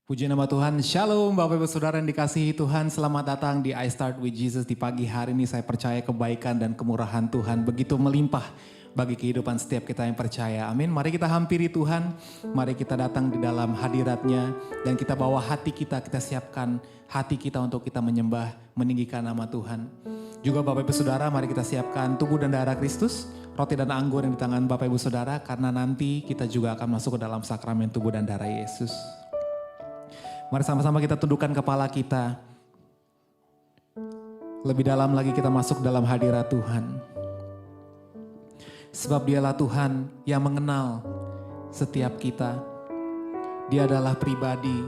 Puji nama Tuhan, Shalom Bapak Ibu Saudara yang dikasihi Tuhan. Selamat datang di I Start With Jesus. Di pagi hari ini saya percaya kebaikan dan kemurahan Tuhan begitu melimpah bagi kehidupan setiap kita yang percaya. Amin. Mari kita hampiri Tuhan, mari kita datang di dalam hadirat-Nya dan kita bawa hati kita siapkan hati kita untuk kita menyembah, meninggikan nama Tuhan. Juga Bapak Ibu Saudara, mari kita siapkan tubuh dan darah Kristus, roti dan anggur yang di tangan Bapak Ibu Saudara, karena nanti kita juga akan masuk ke dalam sakramen tubuh dan darah Yesus. Mari sama-sama kita tundukkan kepala kita. Lebih dalam lagi kita masuk dalam hadirat Tuhan. Sebab Dialah Tuhan yang mengenal setiap kita. Dia adalah pribadi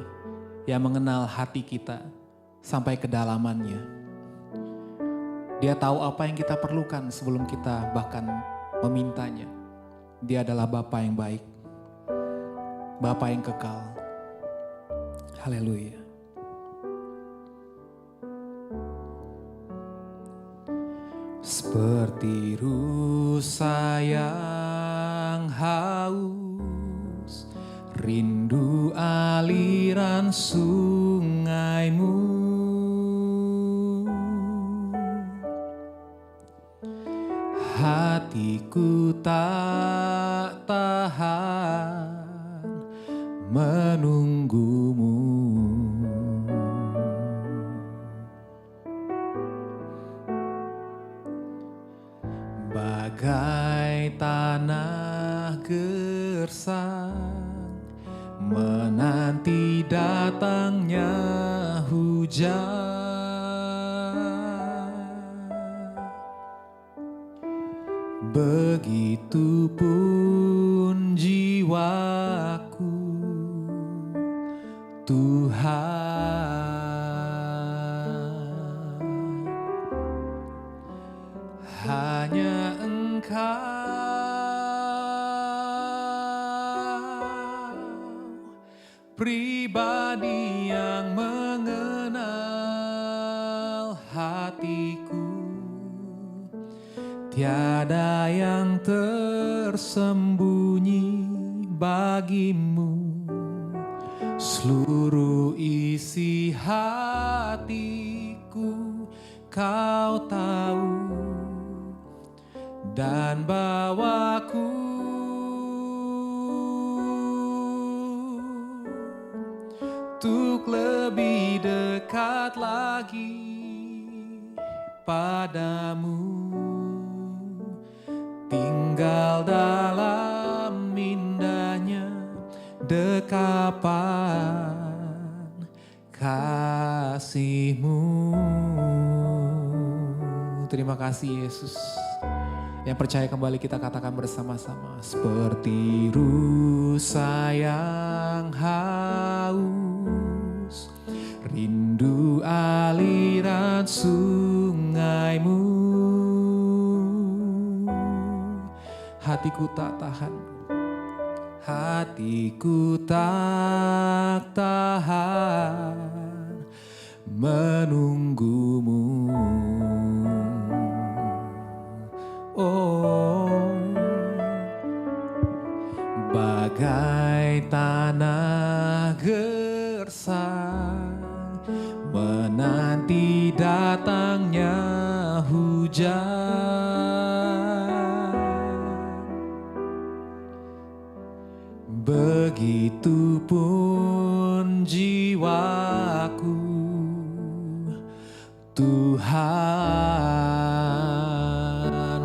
yang mengenal hati kita sampai kedalamannya. Dia tahu apa yang kita perlukan sebelum kita bahkan memintanya. Dia adalah Bapa yang baik, Bapa yang kekal. Haleluya. Seperti rusa yang haus, rindu aliran sungaimu. Hatiku tak tahan menunggumu. Bagai tanah gersang menanti datangnya hujan, begitupun jiwaku Tuhan, hanya Engkau, pribadi yang mengenal hatiku. Tiada yang tersembunyi bagimu. Seluruh isi hatiku Kau tahu, dan bawaku untuk lebih dekat lagi padamu, tinggal dalam indahnya dekapan kasih-Mu. Terima kasih Yesus. Yang percaya kembali kita katakan bersama-sama. Seperti rusa yang haus, rindu aliran sungaimu. Hatiku tak tahan, hatiku tak tahan menunggumu. Oh, bagai tanah gersang menanti datangnya hujan, begitupun jiwaku Tuhan,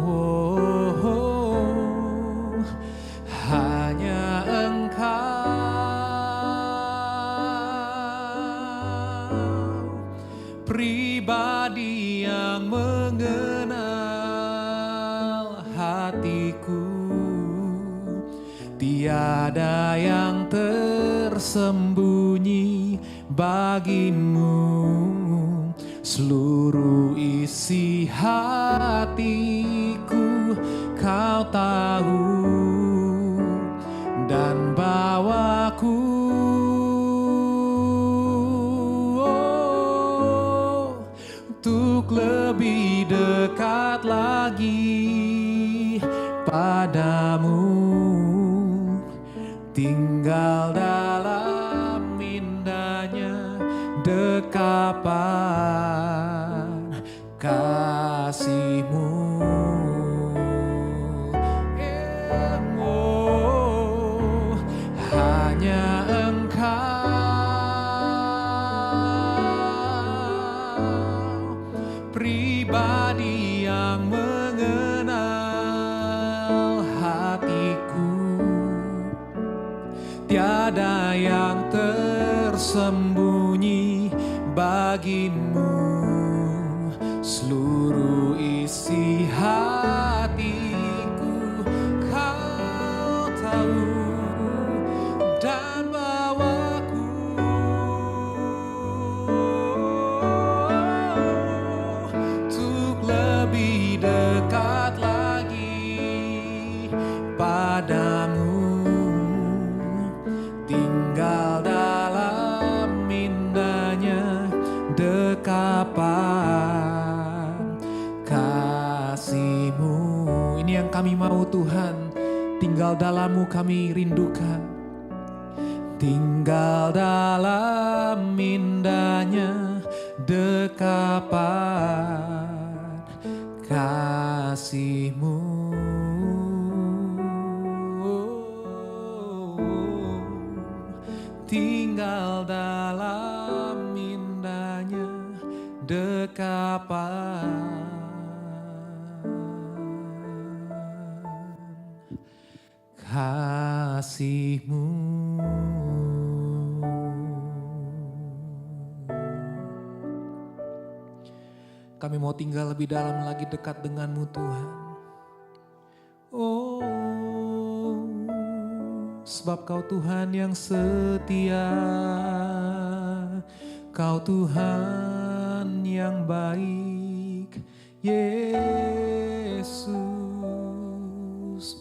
oh, hanya Engkau, pribadi yang mengenal hatiku. Tiada yang tersembunyi bagimu. Seluruh isi hatiku Kau tahu, dan bawaku untuk lebih dekat lagi padamu, tinggal dalam indah ada yang tersembunyi bagimu. Seluruh isi hatiku kau tahu, dan bawaku untuk lebih dekat lagi padamu. Tinggal dalam indahnya dekapan kasih-Mu. Ini yang kami mau Tuhan, tinggal dalam-Mu kami rindukan. Tinggal dalam indahnya dekapan kasih-Mu. Tinggal dalam indahnya dekapan kasih-Mu. Kami mau tinggal lebih dalam lagi dekat dengan-Mu Tuhan. Oh, sebab Kau Tuhan yang setia, Kau Tuhan yang baik, Yesus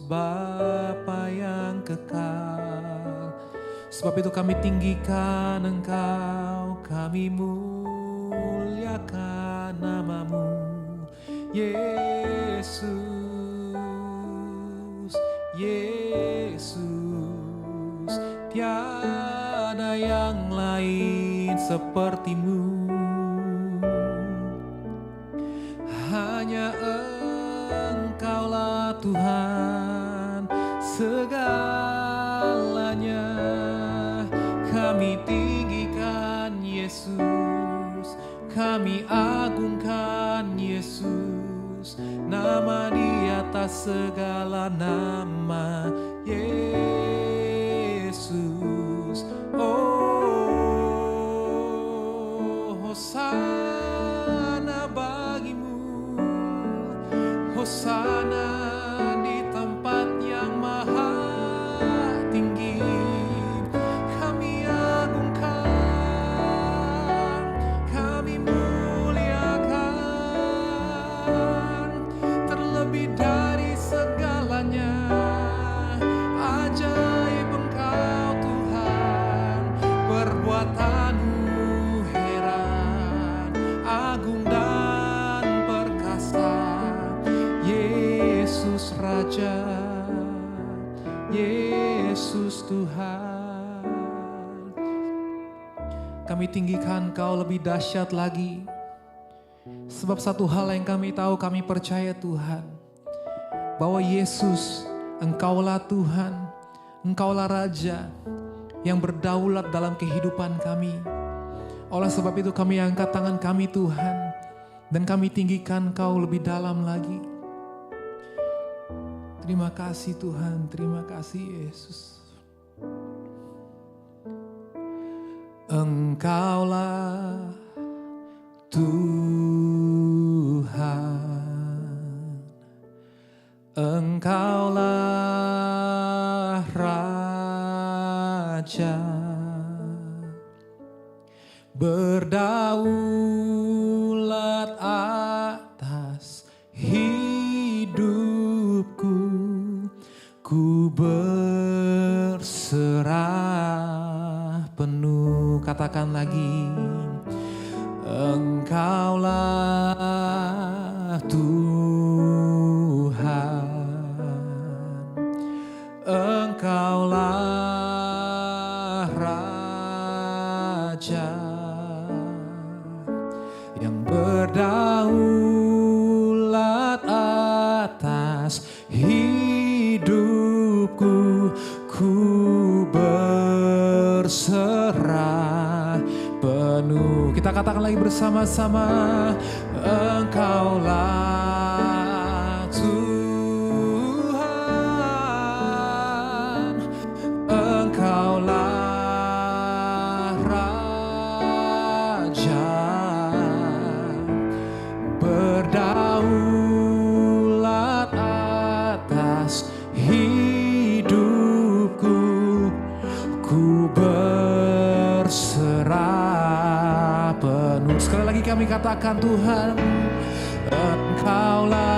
Bapa yang kekal. Sebab itu kami tinggikan Engkau, kami muliakan nama-Mu, Yesus, Yesus. Tiada yang lain seperti-Mu, hanya Engkaulah Tuhan segalanya. Kami tinggikan Yesus, kami agungkan Yesus, nama di atas segala nama, Yesus. Oh, Hosana bagi-Mu, Hosana di tempat yang maha tinggi. Kami agungkan, kami muliakan, terlebih dari segalanya. Ajaib Engkau Tuhan, perbuatan-Mu heran, agung dan perkasa. Yesus Raja, Yesus Tuhan. Kami tinggikan Kau lebih dahsyat lagi. Sebab satu hal yang kami tahu, kami percaya Tuhan, bahwa Yesus, Engkaulah Tuhan, Engkaulah Raja yang berdaulat dalam kehidupan kami. Oleh sebab itu kami angkat tangan kami Tuhan, dan kami tinggikan Kau lebih dalam lagi. Terima kasih Tuhan, terima kasih Yesus. Engkaulah Tuhan, Engkaulah Raja, berdaulat atas hidupku, ku berserah penuh. Katakan lagi, Engkaulah Tuhan, Engkaulah Raja yang berdaulat atas hidupku, ku berserah penuh. Kita katakan lagi bersama-sama, Engkaulah Tuhan, Engkaulah katakan Tuhan, Engkaulah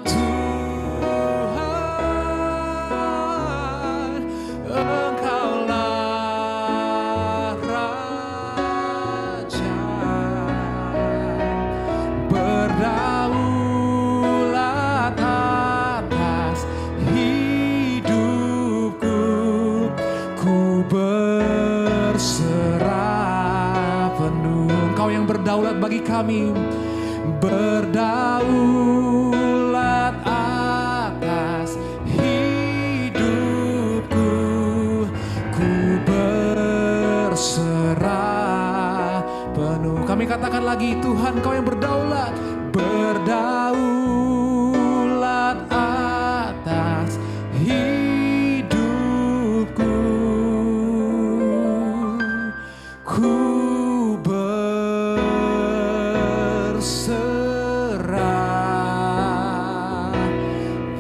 Tuhan, Engkaulah Raja, berdaulat atas hidupku, ku berserah penuh. Engkau yang berdaulat bagi kami, berdaulat atas hidupku, ku berserah penuh. Kami katakan lagi, Tuhan, Kau yang berdaulat, berdaulat atas hidupku, ku berserah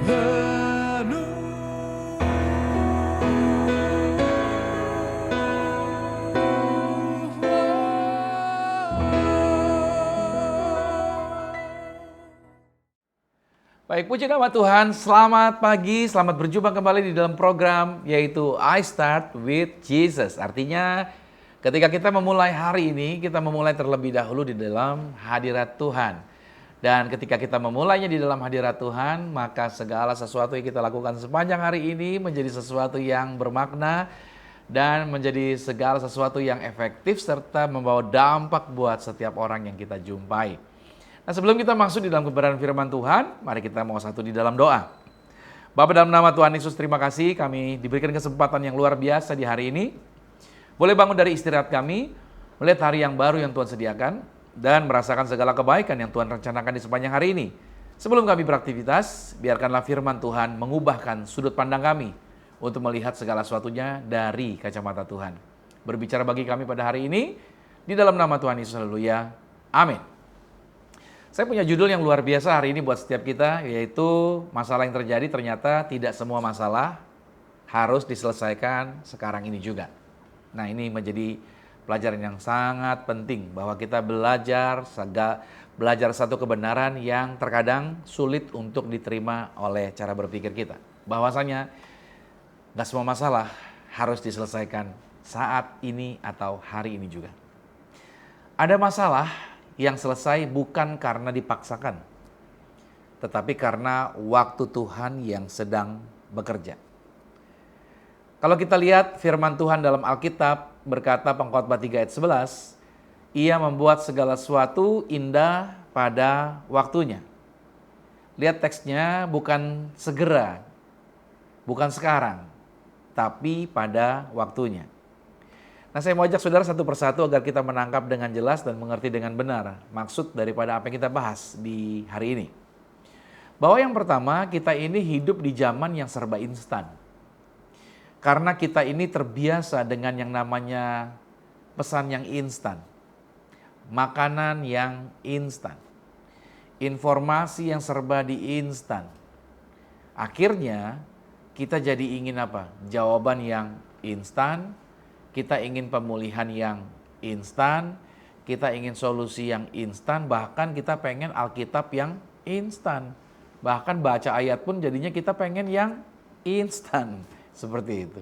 penuh. Baik, puji nama Tuhan. Selamat pagi, selamat berjumpa kembali di dalam program yaitu I Start with Jesus. Artinya ketika kita memulai hari ini, kita memulai terlebih dahulu di dalam hadirat Tuhan. Dan ketika kita memulainya di dalam hadirat Tuhan, maka segala sesuatu yang kita lakukan sepanjang hari ini menjadi sesuatu yang bermakna dan menjadi segala sesuatu yang efektif serta membawa dampak buat setiap orang yang kita jumpai. Nah, sebelum kita masuk di dalam kebenaran firman Tuhan, mari kita mau satu di dalam doa. Bapa, dalam nama Tuhan Yesus, terima kasih kami diberikan kesempatan yang luar biasa di hari ini. Boleh bangun dari istirahat kami, melihat hari yang baru yang Tuhan sediakan, dan merasakan segala kebaikan yang Tuhan rencanakan di sepanjang hari ini. Sebelum kami beraktivitas, biarkanlah firman Tuhan mengubahkan sudut pandang kami untuk melihat segala sesuatunya dari kacamata Tuhan. Berbicara bagi kami pada hari ini, di dalam nama Tuhan Yesus, haleluya, amin. Saya punya judul yang luar biasa hari ini buat setiap kita, yaitu masalah yang terjadi ternyata tidak semua masalah harus diselesaikan sekarang ini juga. Nah, ini menjadi pelajaran yang sangat penting bahwa kita belajar satu kebenaran yang terkadang sulit untuk diterima oleh cara berpikir kita. Bahwasanya nggak semua masalah harus diselesaikan saat ini atau hari ini juga. Ada masalah yang selesai bukan karena dipaksakan, tetapi karena waktu Tuhan yang sedang bekerja. Kalau kita lihat firman Tuhan dalam Alkitab berkata Pengkhotbah 3 ayat 11, Ia membuat segala sesuatu indah pada waktunya. Lihat teksnya, bukan segera, bukan sekarang, tapi pada waktunya. Nah, saya mau ajak saudara satu persatu agar kita menangkap dengan jelas dan mengerti dengan benar maksud daripada apa yang kita bahas di hari ini. Bahwa yang pertama, kita ini hidup di zaman yang serba instan. Karena kita ini terbiasa dengan yang namanya pesan yang instan, makanan yang instan, informasi yang serba di instan. Akhirnya kita jadi ingin apa? Jawaban yang instan. Kita ingin pemulihan yang instan, kita ingin solusi yang instan, bahkan kita pengen Alkitab yang instan. Bahkan baca ayat pun jadinya kita pengen yang instan, seperti itu.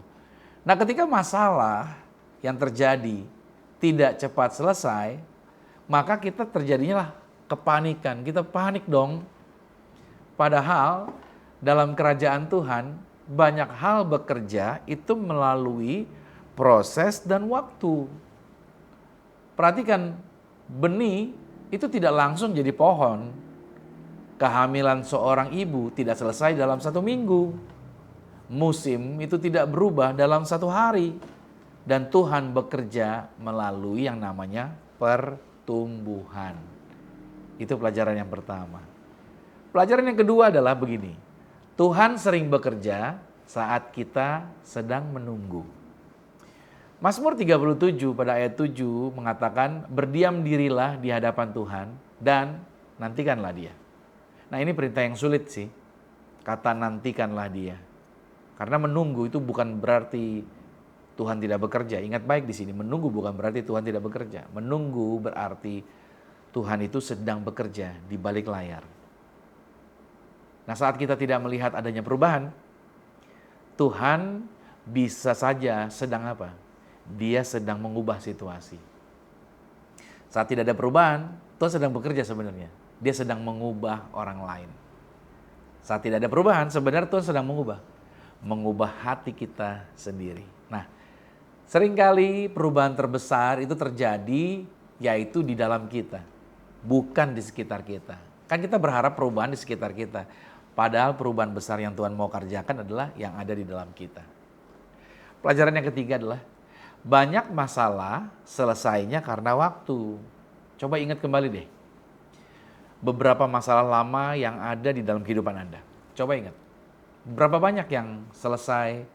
Nah, ketika masalah yang terjadi tidak cepat selesai, maka kita terjadinya lah kepanikan, kita panik dong. Padahal dalam kerajaan Tuhan banyak hal bekerja itu melalui proses dan waktu. Perhatikan, benih itu tidak langsung jadi pohon. Kehamilan seorang ibu tidak selesai dalam 1 minggu. Musim itu tidak berubah dalam 1 hari. Dan Tuhan bekerja melalui yang namanya pertumbuhan. Itu pelajaran yang pertama. Pelajaran yang kedua adalah begini. Tuhan sering bekerja saat kita sedang menunggu. Mazmur 37 pada ayat 7 mengatakan, berdiam dirilah di hadapan Tuhan dan nantikanlah Dia. Nah, ini perintah yang sulit sih, kata nantikanlah Dia. Karena menunggu itu bukan berarti Tuhan tidak bekerja. Ingat baik di sini, menunggu bukan berarti Tuhan tidak bekerja. Menunggu berarti Tuhan itu sedang bekerja di balik layar. Nah, saat kita tidak melihat adanya perubahan, Tuhan bisa saja sedang apa? Dia sedang mengubah situasi. Saat tidak ada perubahan, Tuhan sedang bekerja sebenarnya. Dia sedang mengubah orang lain. Saat tidak ada perubahan, sebenarnya Tuhan sedang mengubah hati kita sendiri. Nah, seringkali perubahan terbesar itu terjadi yaitu di dalam kita, bukan di sekitar kita. Kan kita berharap perubahan di sekitar kita, padahal perubahan besar yang Tuhan mau kerjakan adalah yang ada di dalam kita. Pelajaran yang ketiga adalah banyak masalah selesainya karena waktu. Coba ingat kembali deh, beberapa masalah lama yang ada di dalam kehidupan Anda. Coba ingat, berapa banyak yang selesai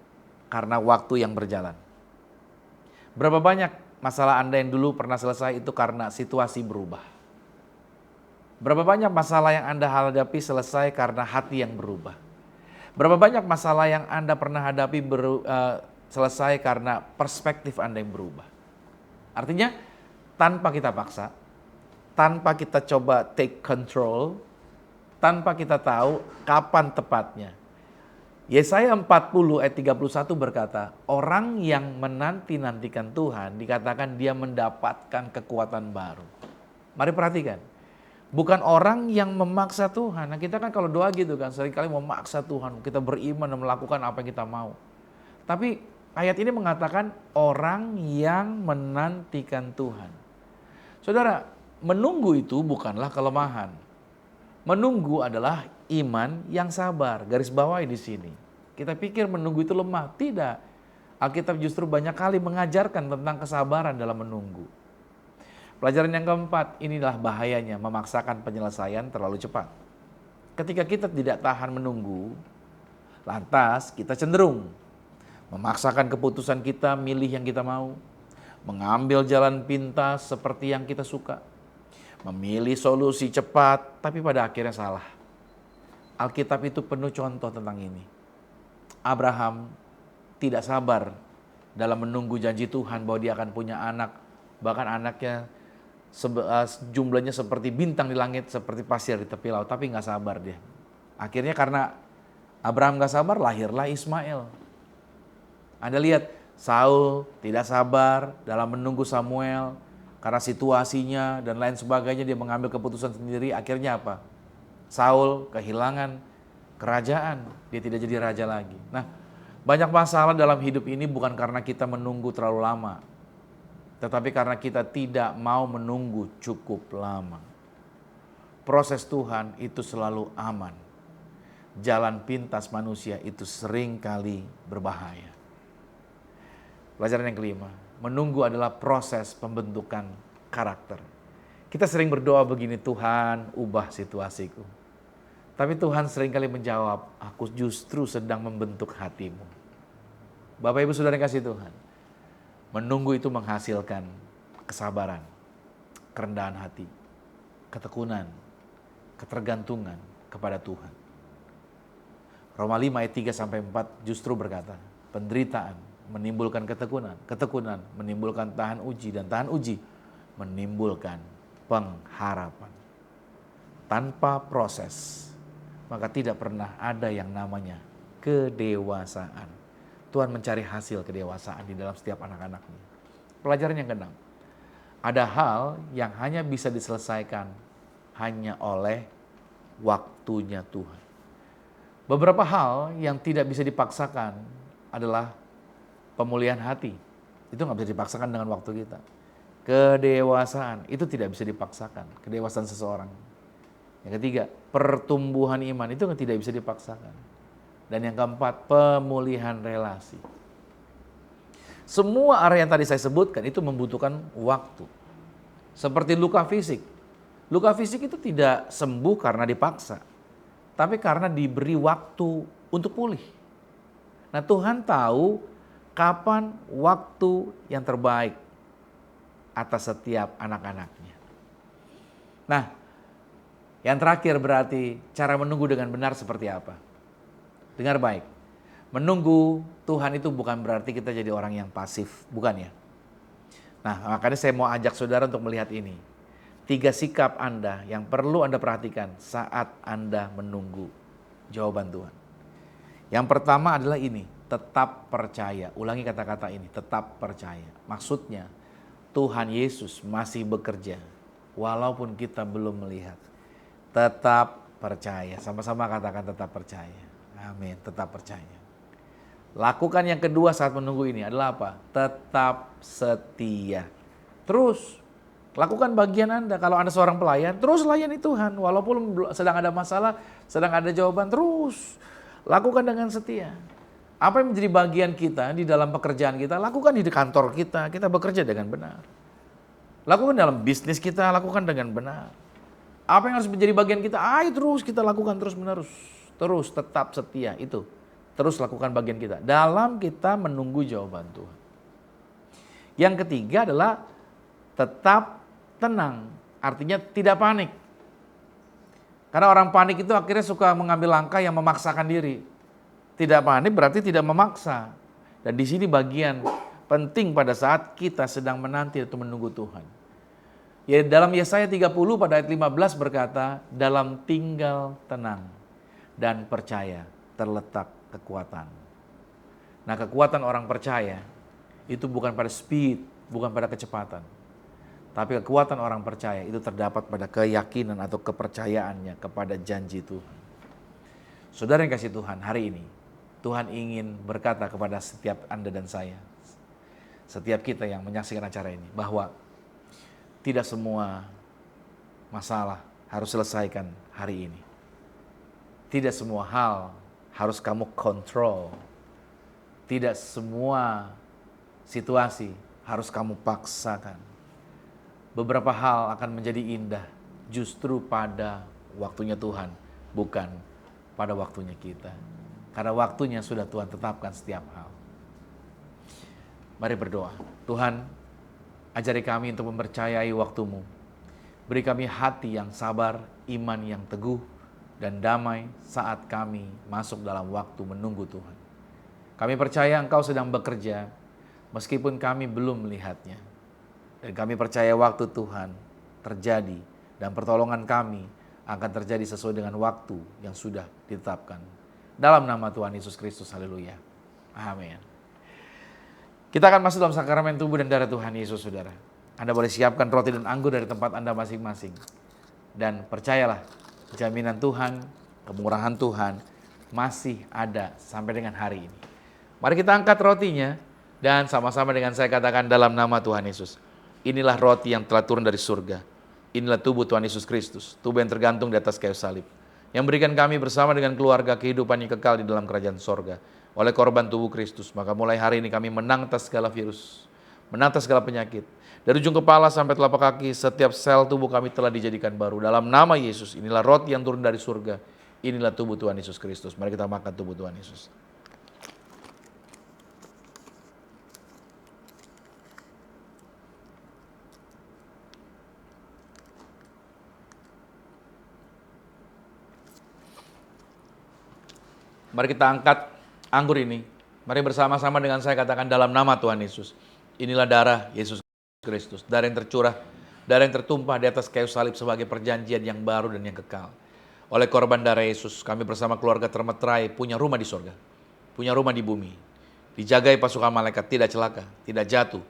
karena waktu yang berjalan? Berapa banyak masalah Anda yang dulu pernah selesai itu karena situasi berubah? Berapa banyak masalah yang Anda hadapi selesai karena hati yang berubah? Berapa banyak masalah yang Anda pernah hadapi selesai karena perspektif Anda yang berubah? Artinya, tanpa kita paksa, tanpa kita coba take control, tanpa kita tahu kapan tepatnya. Yesaya 40 ayat 31 berkata, orang yang menanti-nantikan Tuhan dikatakan dia mendapatkan kekuatan baru. Mari perhatikan, bukan orang yang memaksa Tuhan. Nah, kita kan kalau doa gitu kan, seringkali memaksa Tuhan, kita beriman dan melakukan apa yang kita mau. Tapi ayat ini mengatakan orang yang menantikan Tuhan. Saudara, menunggu itu bukanlah kelemahan. Menunggu adalah iman yang sabar. Garis bawahi di sini. Kita pikir menunggu itu lemah. Tidak. Alkitab justru banyak kali mengajarkan tentang kesabaran dalam menunggu. Pelajaran yang keempat, inilah bahayanya memaksakan penyelesaian terlalu cepat. Ketika kita tidak tahan menunggu, lantas kita cenderung memaksakan keputusan kita, milih yang kita mau, mengambil jalan pintas seperti yang kita suka, memilih solusi cepat, tapi pada akhirnya salah. Alkitab itu penuh contoh tentang ini. Abraham tidak sabar dalam menunggu janji Tuhan bahwa dia akan punya anak, bahkan anaknya jumlahnya seperti bintang di langit, seperti pasir di tepi laut, tapi nggak sabar dia. Akhirnya karena Abraham nggak sabar, lahirlah Ismail. Anda lihat, Saul tidak sabar dalam menunggu Samuel karena situasinya dan lain sebagainya, dia mengambil keputusan sendiri. Akhirnya apa? Saul kehilangan kerajaan, dia tidak jadi raja lagi. Nah, banyak masalah dalam hidup ini bukan karena kita menunggu terlalu lama, tetapi karena kita tidak mau menunggu cukup lama. Proses Tuhan itu selalu aman. Jalan pintas manusia itu sering kali berbahaya. Pelajaran yang kelima, menunggu adalah proses pembentukan karakter. Kita sering berdoa begini, Tuhan ubah situasiku. Tapi Tuhan seringkali menjawab, aku justru sedang membentuk hatimu. Bapak Ibu Saudara yang kasih Tuhan, menunggu itu menghasilkan kesabaran, kerendahan hati, ketekunan, ketergantungan kepada Tuhan. Roma 5 ayat 3-4 justru berkata, penderitaan menimbulkan ketekunan, ketekunan menimbulkan tahan uji, dan tahan uji menimbulkan pengharapan. Tanpa proses, maka tidak pernah ada yang namanya kedewasaan. Tuhan mencari hasil kedewasaan di dalam setiap anak-anaknya. Pelajaran yang keenam, ada hal yang hanya bisa diselesaikan hanya oleh waktunya Tuhan. Beberapa hal yang tidak bisa dipaksakan adalah pemulihan hati. Itu nggak bisa dipaksakan dengan waktu kita. Kedewasaan itu tidak bisa dipaksakan. Kedewasaan seseorang. Yang ketiga, pertumbuhan iman itu tidak bisa dipaksakan. Dan yang keempat, pemulihan relasi. Semua area yang tadi saya sebutkan itu membutuhkan waktu. Seperti luka fisik. Luka fisik itu tidak sembuh karena dipaksa, tapi karena diberi waktu untuk pulih. Nah, Tuhan tahu kapan waktu yang terbaik atas setiap anak-anaknya. Nah, yang terakhir berarti cara menunggu dengan benar seperti apa? Dengar baik, Menunggu Tuhan itu bukan berarti kita jadi orang yang pasif, bukan ya? Nah, makanya saya mau ajak saudara untuk melihat ini. 3 sikap Anda yang perlu Anda perhatikan saat Anda menunggu jawaban Tuhan. Yang pertama adalah ini, tetap percaya. Ulangi kata-kata ini, tetap percaya. Maksudnya, Tuhan Yesus masih bekerja walaupun kita belum melihat. Tetap percaya. Sama-sama katakan tetap percaya. Amin, tetap percaya. Lakukan yang kedua saat menunggu ini adalah apa? Tetap setia. Terus lakukan bagian Anda. Kalau Anda seorang pelayan, terus layani Tuhan. Walaupun sedang ada masalah, sedang ada jawaban, terus lakukan dengan setia. Apa yang menjadi bagian kita di dalam pekerjaan kita, lakukan di kantor kita. Kita bekerja dengan benar. Lakukan dalam bisnis kita, lakukan dengan benar. Apa yang harus menjadi bagian kita, ayo terus kita lakukan terus menerus. Terus tetap setia itu. Terus lakukan bagian kita dalam kita menunggu jawaban Tuhan. Yang ketiga adalah tetap tenang, artinya tidak panik. Karena orang panik itu akhirnya suka mengambil langkah yang memaksakan diri. Tidak panik berarti tidak memaksa. Dan di sini bagian penting pada saat kita sedang menanti atau menunggu Tuhan. Ya, dalam Yesaya 30 pada ayat 15 berkata, dalam tinggal tenang dan percaya terletak kekuatan. Nah, kekuatan orang percaya itu bukan pada speed, bukan pada kecepatan. Tapi kekuatan orang percaya itu terdapat pada keyakinan atau kepercayaannya kepada janji Tuhan. Saudara yang kasih Tuhan, hari ini Tuhan ingin berkata kepada setiap Anda dan saya, setiap kita yang menyaksikan acara ini, bahwa tidak semua masalah harus selesaikan hari ini. Tidak semua hal harus kamu kontrol. Tidak semua situasi harus kamu paksakan. Beberapa hal akan menjadi indah justru pada waktunya Tuhan, bukan pada waktunya kita. Karena waktunya sudah Tuhan tetapkan setiap hal. Mari berdoa. Tuhan, ajari kami untuk mempercayai waktu-Mu. Beri kami hati yang sabar, iman yang teguh, dan damai saat kami masuk dalam waktu menunggu Tuhan. Kami percaya Engkau sedang bekerja meskipun kami belum melihatnya. Dan kami percaya waktu Tuhan terjadi dan pertolongan kami akan terjadi sesuai dengan waktu yang sudah ditetapkan. Dalam nama Tuhan Yesus Kristus, haleluya. Amin. Kita akan masuk dalam sakramen tubuh dan darah Tuhan Yesus, saudara. Anda boleh siapkan roti dan anggur dari tempat Anda masing-masing. Dan percayalah, jaminan Tuhan, kemurahan Tuhan masih ada sampai dengan hari ini. Mari kita angkat rotinya dan sama-sama dengan saya katakan dalam nama Tuhan Yesus. Inilah roti yang telah turun dari surga. Inilah tubuh Tuhan Yesus Kristus, tubuh yang tergantung di atas kayu salib, yang berikan kami bersama dengan keluarga kehidupan yang kekal di dalam kerajaan sorga. Oleh korban tubuh Kristus, maka mulai hari ini kami menang atas segala virus, menang atas segala penyakit. Dari ujung kepala sampai telapak kaki, setiap sel tubuh kami telah dijadikan baru. Dalam nama Yesus, inilah roti yang turun dari surga. Inilah tubuh Tuhan Yesus Kristus. Mari kita makan tubuh Tuhan Yesus. Mari kita angkat anggur ini. Mari bersama-sama dengan saya katakan dalam nama Tuhan Yesus. Inilah darah Yesus Kristus, darah yang tercurah, darah yang tertumpah di atas kayu salib sebagai perjanjian yang baru dan yang kekal. Oleh korban darah Yesus, kami bersama keluarga termeterai punya rumah di sorga, punya rumah di bumi. Dijagai pasukan malaikat, tidak celaka, tidak jatuh.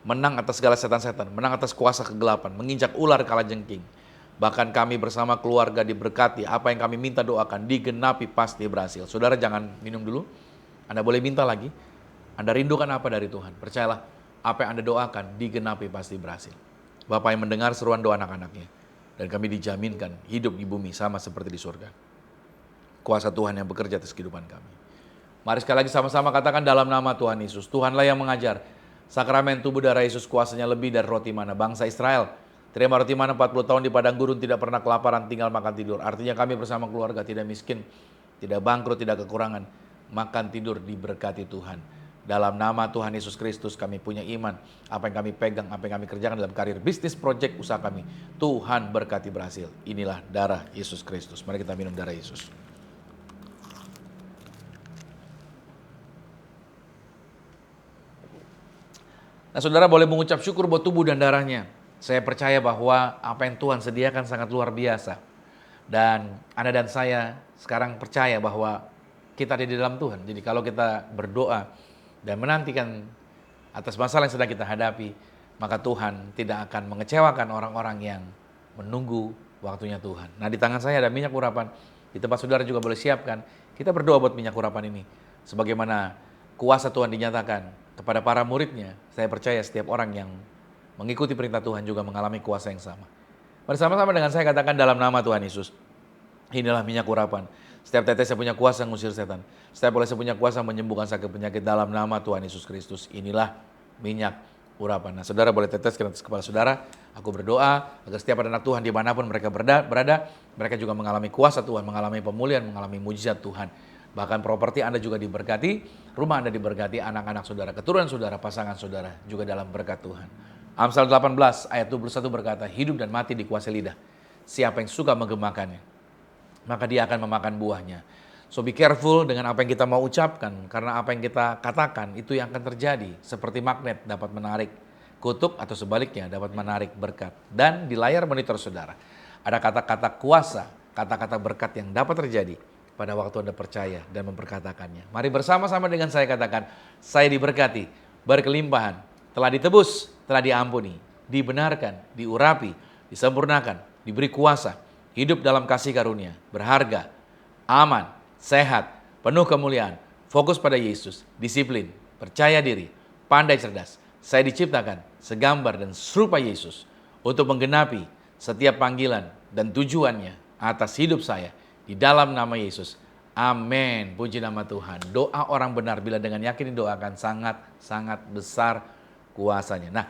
Menang atas segala setan-setan, menang atas kuasa kegelapan, menginjak ular kalajengking. Bahkan kami bersama keluarga diberkati, apa yang kami minta doakan, digenapi pasti berhasil. Saudara jangan minum dulu, Anda boleh minta lagi. Anda rindukan apa dari Tuhan? Percayalah, apa yang Anda doakan, digenapi pasti berhasil. Bapak yang mendengar seruan doa anak-anaknya, dan kami dijaminkan hidup di bumi sama seperti di surga. Kuasa Tuhan yang bekerja atas kehidupan kami. Mari sekali lagi sama-sama katakan dalam nama Tuhan Yesus. Tuhanlah yang mengajar, sakramen tubuh darah Yesus kuasanya lebih dari roti mana. Bangsa Israel terima roti mana 40 tahun di padang gurun, tidak pernah kelaparan, tinggal makan tidur. Artinya kami bersama keluarga tidak miskin, tidak bangkrut, tidak kekurangan. Makan tidur diberkati Tuhan. Dalam nama Tuhan Yesus Kristus kami punya iman. Apa yang kami pegang, apa yang kami kerjakan dalam karir, bisnis, proyek, usaha kami, Tuhan berkati berhasil. Inilah darah Yesus Kristus. Mari kita minum darah Yesus. Nah, saudara boleh mengucap syukur buat tubuh dan darahnya. Saya percaya bahwa apa yang Tuhan sediakan sangat luar biasa. Dan Anda dan saya sekarang percaya bahwa kita ada di dalam Tuhan. Jadi kalau kita berdoa dan menantikan atas masalah yang sedang kita hadapi, maka Tuhan tidak akan mengecewakan orang-orang yang menunggu waktunya Tuhan. Nah, di tangan saya ada minyak urapan. Di tempat saudara juga boleh siapkan. Kita berdoa buat minyak urapan ini. Sebagaimana kuasa Tuhan dinyatakan kepada para muridnya, saya percaya setiap orang yang mengikuti perintah Tuhan juga mengalami kuasa yang sama. Bersama-sama dengan saya katakan dalam nama Tuhan Yesus, inilah minyak urapan. Setiap tetes saya punya kuasa mengusir setan. Setiap oleh saya punya kuasa menyembuhkan sakit penyakit dalam nama Tuhan Yesus Kristus. Inilah minyak urapan. Nah, saudara boleh tetes ke atas kepala saudara. Aku berdoa agar setiap anak Tuhan dimanapun mereka berada, mereka juga mengalami kuasa Tuhan, mengalami pemulihan, mengalami mujizat Tuhan. Bahkan properti Anda juga diberkati, rumah Anda diberkati, anak-anak saudara, keturunan saudara, pasangan saudara juga dalam berkat Tuhan. Amsal 18 ayat 21 berkata, hidup dan mati dikuasai lidah. Siapa yang suka menggemakannya, maka dia akan memakan buahnya. So be careful dengan apa yang kita mau ucapkan, karena apa yang kita katakan itu yang akan terjadi. Seperti magnet dapat menarik kutub atau sebaliknya dapat menarik berkat. Dan di layar monitor saudara, ada kata-kata kuasa, kata-kata berkat yang dapat terjadi pada waktu Anda percaya dan memperkatakannya. Mari bersama-sama dengan saya katakan, saya diberkati, berkelimpahan, telah ditebus, telah diampuni, dibenarkan, diurapi, disempurnakan, diberi kuasa, hidup dalam kasih karunia, berharga, aman, sehat, penuh kemuliaan, fokus pada Yesus, disiplin, percaya diri, pandai cerdas. Saya diciptakan segambar dan serupa Yesus untuk menggenapi setiap panggilan dan tujuannya atas hidup saya di dalam nama Yesus. Amin. Puji nama Tuhan. Doa orang benar bila dengan yakin didoakan sangat-sangat besar kuasanya. Nah,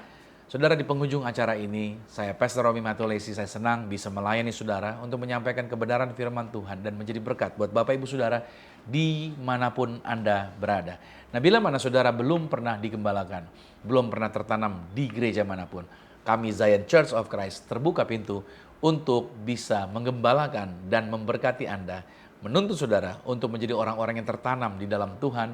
saudara, di penghujung acara ini, saya Pastor Romi Matulesi, saya senang bisa melayani saudara untuk menyampaikan kebenaran firman Tuhan dan menjadi berkat buat Bapak Ibu Saudara dimanapun Anda berada. Nah, bila mana saudara belum pernah digembalakan, belum pernah tertanam di gereja manapun, kami Zion Church of Christ terbuka pintu untuk bisa menggembalakan dan memberkati Anda, menuntun saudara untuk menjadi orang-orang yang tertanam di dalam Tuhan,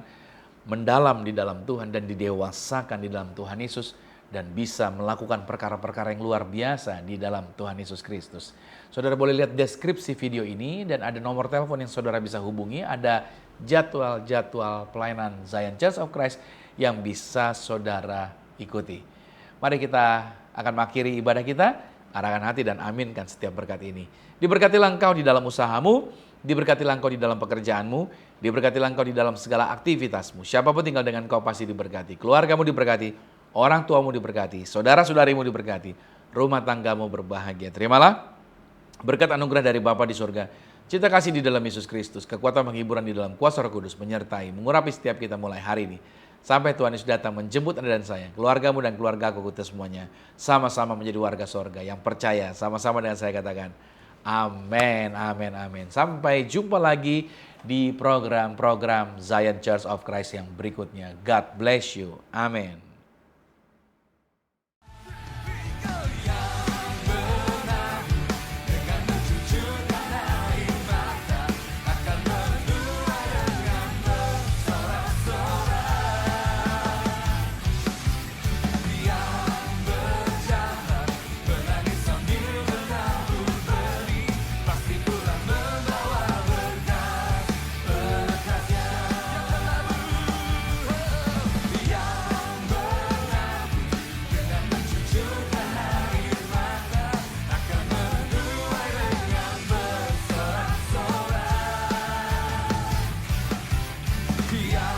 mendalam di dalam Tuhan dan didewasakan di dalam Tuhan Yesus, dan bisa melakukan perkara-perkara yang luar biasa di dalam Tuhan Yesus Kristus. Saudara boleh lihat deskripsi video ini dan ada nomor telepon yang saudara bisa hubungi, ada jadwal-jadwal pelayanan Zion Church of Christ yang bisa saudara ikuti. Mari kita akan mengakhiri ibadah kita, arahkan hati dan aminkan setiap berkat ini. Diberkatilah engkau di dalam usahamu, diberkatilah engkau di dalam pekerjaanmu, diberkatilah engkau di dalam segala aktivitasmu. Siapapun tinggal dengan kau pasti diberkati, keluargamu diberkati, orang tuamu diberkati, saudara-saudarimu diberkati, rumah tanggamu berbahagia. Terimalah berkat anugerah dari Bapa di surga, cinta kasih di dalam Yesus Kristus, kekuatan penghiburan di dalam kuasa Roh Kudus menyertai, mengurapi setiap kita mulai hari ini. Sampai Tuhan Yesus datang menjemput Anda dan saya, keluargamu dan keluarga aku, kita semuanya sama-sama menjadi warga sorga yang percaya. Sama-sama dengan saya katakan, amin, amin, amin. Sampai jumpa lagi di program-program Zion Church of Christ yang berikutnya. God bless you. Amin. Dia